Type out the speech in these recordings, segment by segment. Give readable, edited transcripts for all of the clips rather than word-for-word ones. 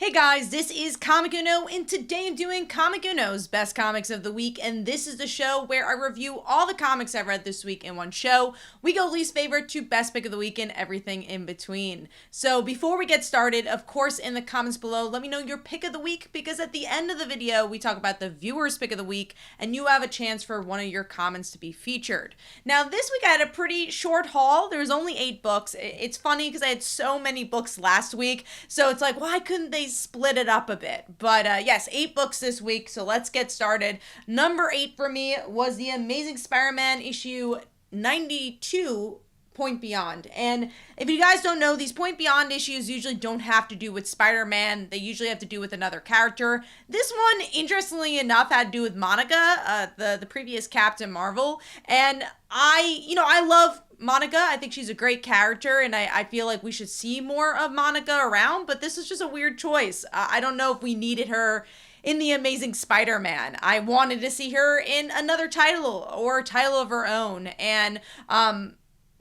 Hey guys, this is Comic Uno, and today I'm doing Comic Uno's Best Comics of the Week, and this is the show where I review all the comics I've read this week in one show. We go least favorite to best pick of the week and everything in between. So before we get started, of course, in the comments below, let me know your pick of the week, because at the end of the video, we talk about the viewer's pick of the week, and you have a chance for one of your comments to be featured. Now, this week I had a pretty short haul. There was only 8 books. It's funny because I had so many books last week, so it's like, why couldn't they split it up a bit? But yes, 8 books this week, so let's get started. Number 8 for me was the Amazing Spider-Man issue 92, Point Beyond. And if you guys don't know, these Point Beyond issues usually don't have to do with Spider-Man. They usually have to do with another character. This one, interestingly enough, had to do with Monica, the previous Captain Marvel. And I love Monica. I think she's a great character, and I feel like we should see more of Monica around, but this is just a weird choice. I don't know if we needed her in the Amazing Spider-Man. I wanted to see her in another title or a title of her own, and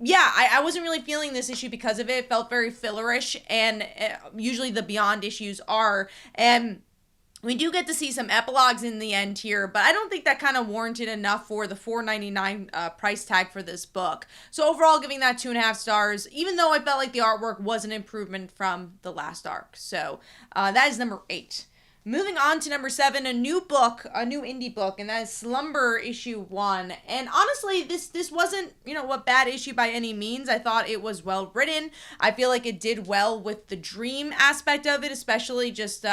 yeah, I wasn't really feeling this issue because of it. It felt very fillerish, and usually the Beyond issues are, and we do get to see some epilogues in the end here, but I don't think that kind of warranted enough for the $4.99 price tag for this book. So overall, giving that 2.5 stars, even though I felt like the artwork was an improvement from the last arc. So that is number 8. Moving on to number 7, a new book, a new indie book, and that is Slumber issue 1. And honestly, this wasn't, a bad issue by any means. I thought it was well written. I feel like it did well with the dream aspect of it, especially just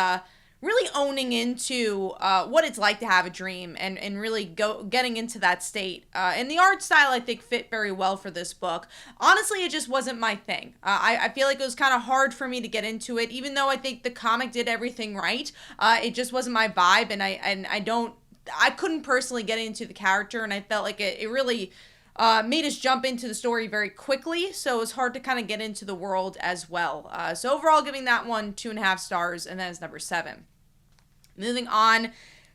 really owning into what it's like to have a dream and really getting into that state. And the art style, I think, fit very well for this book. Honestly, it just wasn't my thing. I feel like it was kind of hard for me to get into it, even though I think the comic did everything right. It just wasn't my vibe, and I couldn't personally get into the character, and I felt like it really made us jump into the story very quickly, so it was hard to kind of get into the world as well. So overall, giving that one 2.5 stars, and that is number 7. Moving on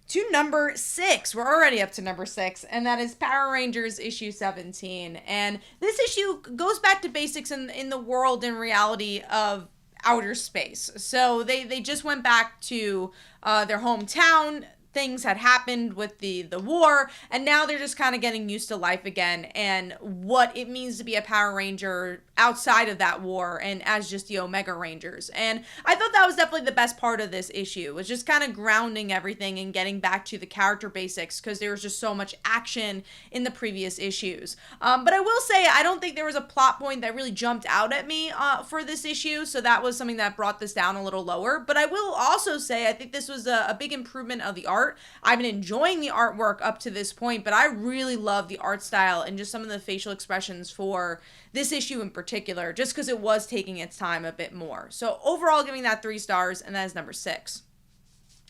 to number 6. We're already up to number 6, and that is Power Rangers issue 17. And this issue goes back to basics in the world and reality of outer space. So they just went back to their hometown. Things had happened with the war, and now they're just kind of getting used to life again and what it means to be a Power Ranger outside of that war and as just the Omega Rangers. And I thought that was definitely the best part of this issue, was just kind of grounding everything and getting back to the character basics, because there was just so much action in the previous issues. But I will say, I don't think there was a plot point that really jumped out at me for this issue, so that was something that brought this down a little lower. But I will also say, I think this was a big improvement of the art. I've been enjoying the artwork up to this point, but I really love the art style and just some of the facial expressions for this issue in particular, just because it was taking its time a bit more. So overall, giving that 3 stars, and that is number 6.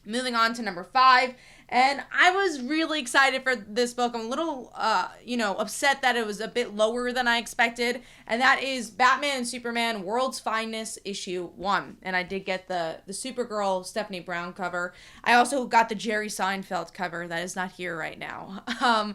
Moving on to number 5, and I was really excited for this book. I'm a little, upset that it was a bit lower than I expected, and that is BatmanSuperman World's Finest issue 1. And I did get the Supergirl Stephanie Brown cover. I also got the Jerry Seinfeld cover that is not here right now. I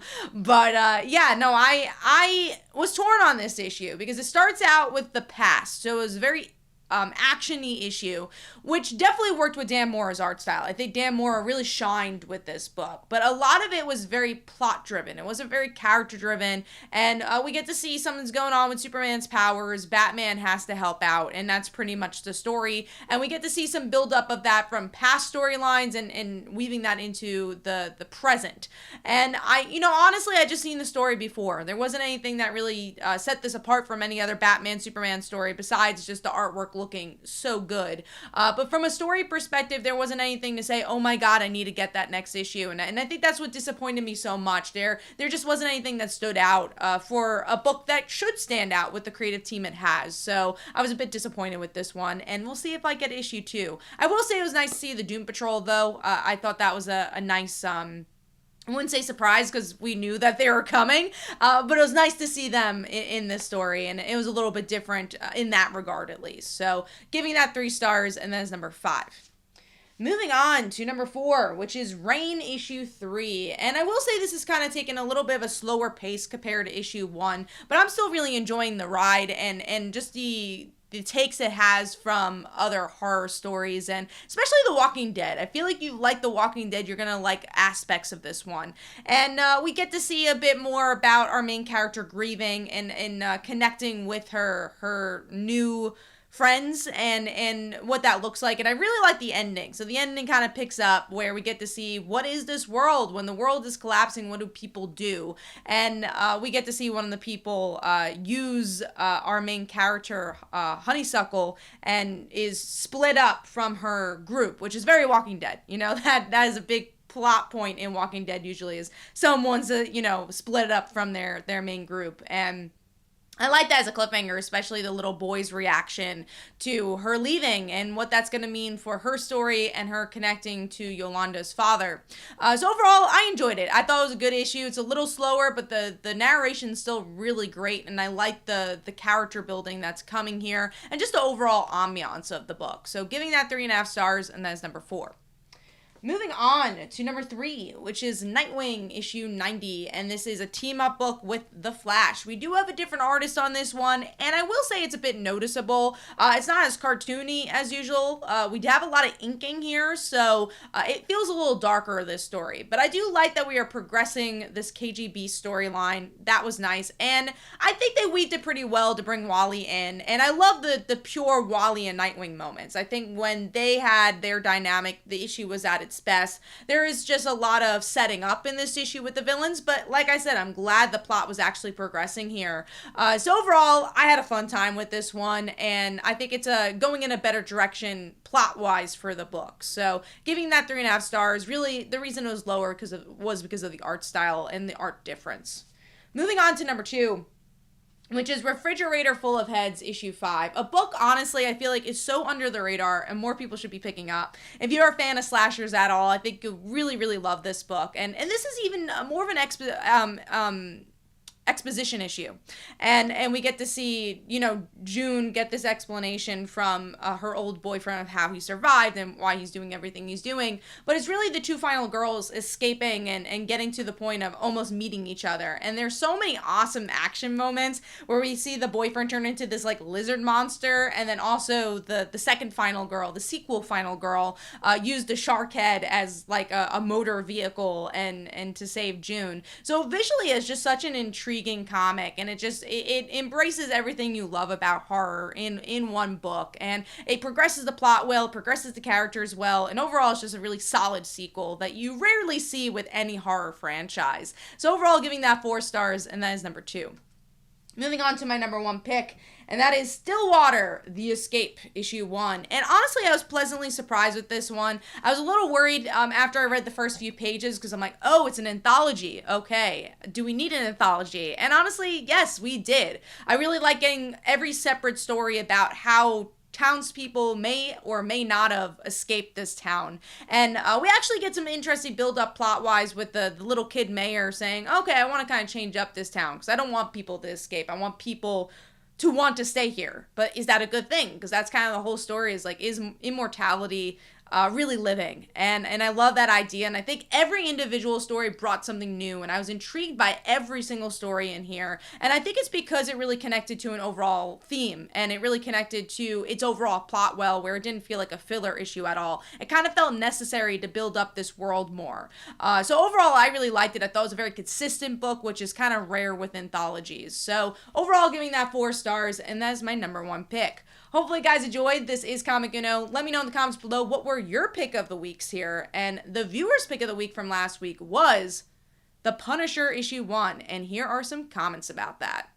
was torn on this issue because it starts out with the past, so it was very action-y issue, which definitely worked with Dan Mora's art style. I think Dan Mora really shined with this book, but a lot of it was very plot-driven. It wasn't very character-driven, and we get to see something's going on with Superman's powers. Batman has to help out, and that's pretty much the story, and we get to see some build-up of that from past storylines and weaving that into the present. And honestly, I just seen the story before. There wasn't anything that really set this apart from any other Batman-Superman story besides just the artwork looking so good. But from a story perspective, there wasn't anything to say, oh my god, I need to get that next issue. And I think that's what disappointed me so much. There just wasn't anything that stood out for a book that should stand out with the creative team it has. So I was a bit disappointed with this one, and we'll see if I get issue 2. I will say it was nice to see the Doom Patrol, though. I thought that was a nice I wouldn't say surprise, because we knew that they were coming, but it was nice to see them in this story, and it was a little bit different in that regard, at least. So giving that 3 stars, and that is number 5. Moving on to number 4, which is Reign issue 3. And I will say this is kind of taking a little bit of a slower pace compared to issue 1, but I'm still really enjoying the ride and just the the takes it has from other horror stories, and especially The Walking Dead. I feel like you like The Walking Dead, you're gonna like aspects of this one. And we get to see a bit more about our main character grieving and connecting with her new friends and what that looks like. And I really like the ending. So the ending kind of picks up where we get to see what is this world when the world is collapsing, what do people do? And we get to see one of the people use our main character, Honeysuckle, and is split up from her group, which is very Walking Dead. You know, that is a big plot point in Walking Dead usually, is someone's split up from their main group. And I like that as a cliffhanger, especially the little boy's reaction to her leaving and what that's going to mean for her story and her connecting to Yolanda's father. So overall, I enjoyed it. I thought it was a good issue. It's a little slower, but the narration's still really great, and I like the character building that's coming here and just the overall ambiance of the book. So giving that 3.5 stars, and that is number 4. Moving on to number 3, which is Nightwing issue 90, and this is a team-up book with The Flash. We do have a different artist on this one, and I will say it's a bit noticeable. It's not as cartoony as usual. We have a lot of inking here, so it feels a little darker, this story. But I do like that we are progressing this KGB storyline. That was nice, and I think they weaved it pretty well to bring Wally in, and I love the pure Wally and Nightwing moments. I think when they had their dynamic, the issue was at its best. There is just a lot of setting up in this issue with the villains, but like I said, I'm glad the plot was actually progressing here. So overall, I had a fun time with this one, and I think it's going in a better direction plot-wise for the book. So giving that 3.5 stars, really the reason it was lower was because of the art style and the art difference. Moving on to number 2, which is Refrigerator Full of Heads, issue 5. A book, honestly, I feel like is so under the radar and more people should be picking up. If you're a fan of slashers at all, I think you'll really, really love this book. And this is even more of an exposition issue, and we get to see June get this explanation from her old boyfriend of how he survived and why he's doing everything he's doing. But it's really the two final girls escaping and getting to the point of almost meeting each other. And there's so many awesome action moments where we see the boyfriend turn into this like lizard monster, and then also the second final girl, the sequel final girl, use the shark head as like a motor vehicle and to save June. So visually it's just such an intriguing comic, and it embraces everything you love about horror in one book, and it progresses the plot well, progresses the characters well, and overall it's just a really solid sequel that you rarely see with any horror franchise. So overall, giving that 4 stars, and that is number 2. Moving on to my number 1 pick, and that is Stillwater The Escape, issue 1. And honestly, I was pleasantly surprised with this one. I was a little worried after I read the first few pages, because I'm like, oh, it's an anthology. Okay, do we need an anthology? And honestly, yes, we did. I really like getting every separate story about how townspeople may or may not have escaped this town. And we actually get some interesting build-up plot-wise with the little kid mayor saying, okay, I want to kind of change up this town because I don't want people to escape. I want people to want to stay here. But is that a good thing? Because that's kind of the whole story, is like, is immortality really living? And I love that idea, and I think every individual story brought something new, and I was intrigued by every single story in here. And I think it's because it really connected to an overall theme, and it really connected to its overall plot well, where it didn't feel like a filler issue at all. It kind of felt necessary to build up this world more. So overall, I really liked it. I thought it was a very consistent book, which is kind of rare with anthologies. So overall, giving that 4 stars, and that is my number 1 pick. Hopefully, guys enjoyed. This is Comic Uno. Let me know in the comments below what were your pick of the weeks here. And the viewer's pick of the week from last week was The Punisher issue 1. And here are some comments about that.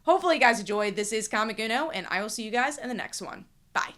Hopefully, you guys enjoyed. This is Comic Uno, and I will see you guys in the next one. Bye.